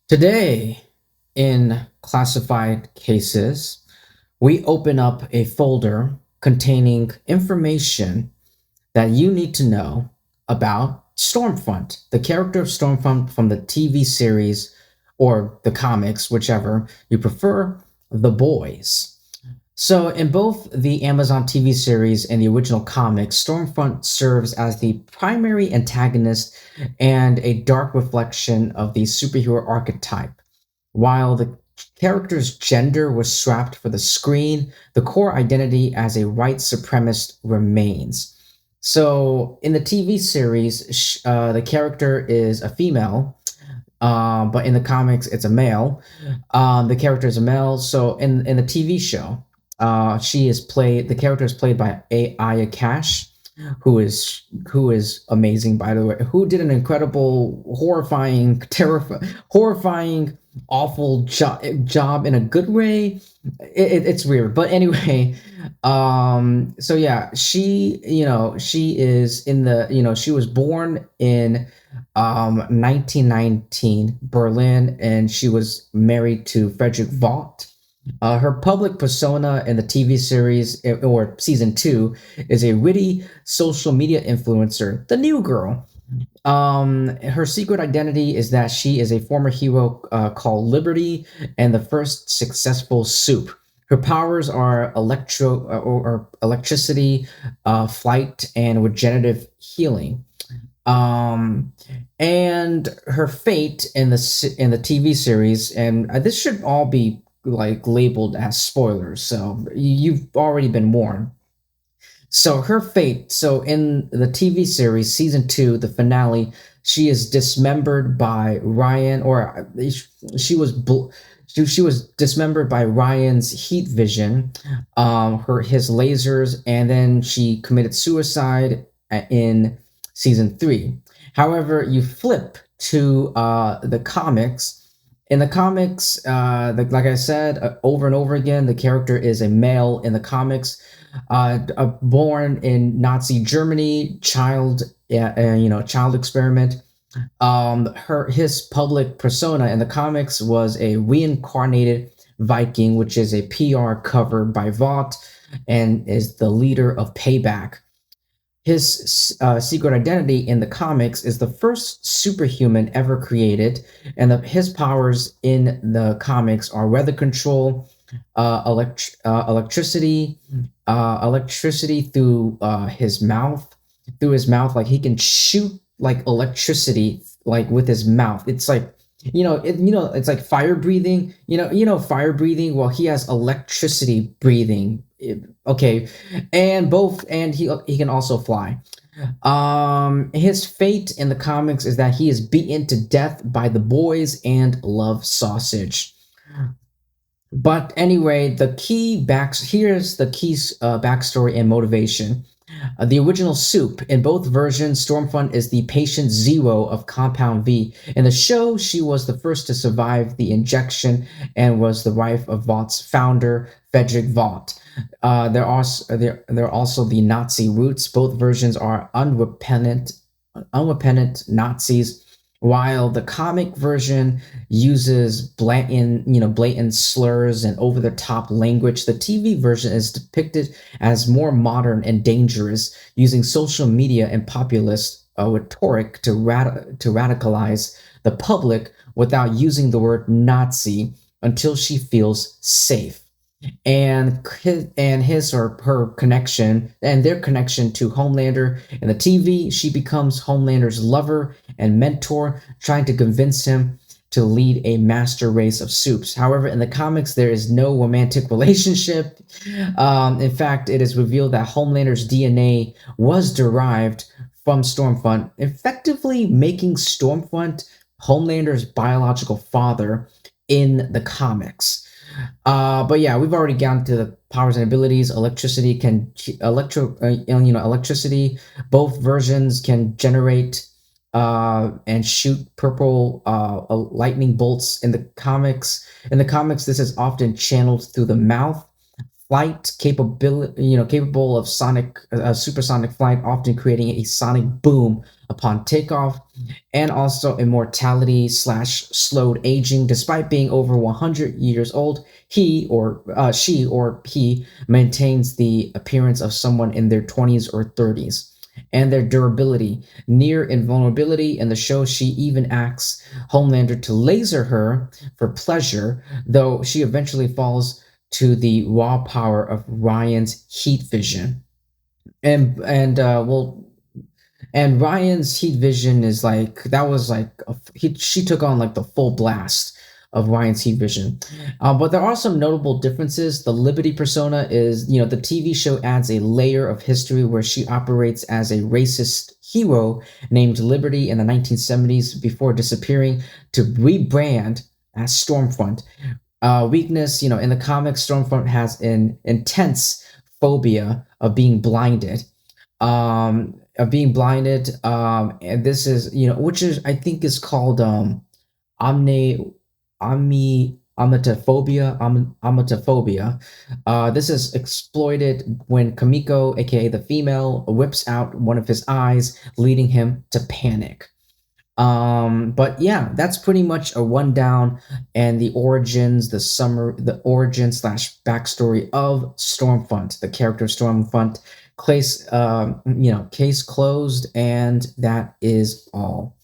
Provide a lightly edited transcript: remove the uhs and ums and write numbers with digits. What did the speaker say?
Today, in classified cases, we open up a folder containing information that you need to know about Stormfront, the character of Stormfront from the TV series or the comics, whichever you prefer, The Boys. So, in both the Amazon TV series and the original comics, Stormfront serves as the primary antagonist and a dark reflection of the superhero archetype. While the character's gender was swapped for the screen, the core identity as a white supremacist remains. So, in the TV series, the character is a female, but in the comics, it's a male. The character is a male. So in the TV show, the character is played by Aya Cash, who is amazing, by the way. Who did an incredible, horrifying, horrifying, awful job in a good way. It's weird, but anyway. So yeah, she is in the she was born in 1919 Berlin, and she was married to Frederick Vaught. Her public persona in the TV series or season two is a witty social media influencer, the new girl. Her secret identity is that she is a former hero called Liberty and the first successful soup. Her powers are or electricity, flight, and regenerative healing. Um, and her fate in the TV series, and this should all be like labeled as spoilers, so you've already been warned. So her fate. So in the TV series, season two, the finale, she is dismembered by Ryan, or she was dismembered by Ryan's heat vision, his lasers, and then she committed suicide in season three. However, you flip to the comics. In the comics, like I said over and over again, the character is a male in the comics, born in Nazi Germany, child experiment. His public persona in the comics was a reincarnated Viking, which is a PR cover by Vought and is the leader of Payback. His secret identity in the comics is the first superhuman ever created, and his powers in the comics are weather control, electricity through his mouth. Through his mouth, like he can shoot like electricity, like with his mouth. It's like it's like fire breathing. Fire breathing. Well, he has electricity breathing. Okay, and he can also fly. His fate in the comics is that he is beaten to death by the boys and love sausage. But anyway, here's the key backstory and motivation. The original soup in both versions, Stormfront is the patient zero of Compound V. In the show, she was the first to survive the injection and was the wife of Vaught's founder, Frederick Vaught. There are also the Nazi roots. Both versions are unrepentant Nazis, while the comic version uses blatant slurs and over-the-top language. The TV version is depicted as more modern and dangerous, using social media and populist rhetoric to radicalize the public without using the word Nazi until she feels safe. His or her connection and their connection to Homelander in the TV, she becomes Homelander's lover and mentor, trying to convince him to lead a master race of soups. However, in the comics, there is no romantic relationship. In fact, it is revealed that Homelander's DNA was derived from Stormfront, effectively making Stormfront Homelander's biological father in the comics. But yeah, we've already gotten to the powers and abilities. Electricity. Both versions can generate and shoot purple lightning bolts in the comics. In the comics, this is often channeled through the mouth. flight capability, capable of supersonic flight, often creating a sonic boom upon takeoff, and also immortality slash slowed aging. Despite being over 100 years old, she or he maintains the appearance of someone in their 20s or 30s. And their durability, near invulnerability. In the show, she even asks Homelander to laser her for pleasure, though she eventually falls to the raw power of Ryan's heat vision. And Ryan's heat vision is like that was like she took on like the full blast of Ryan's heat vision. But there are some notable differences. The Liberty persona is, the TV show adds a layer of history where she operates as a racist hero named Liberty in the 1970s before disappearing to rebrand as Stormfront. Weakness, in the comics, Stormfront has an intense phobia and this is, which is, I think, is called omni omatophobia. This is exploited when Kamiko, aka the female, whips out one of his eyes, leading him to panic. But yeah, that's pretty much a rundown and the origin slash backstory of Stormfront, the character of Stormfront. Case closed, and that is all.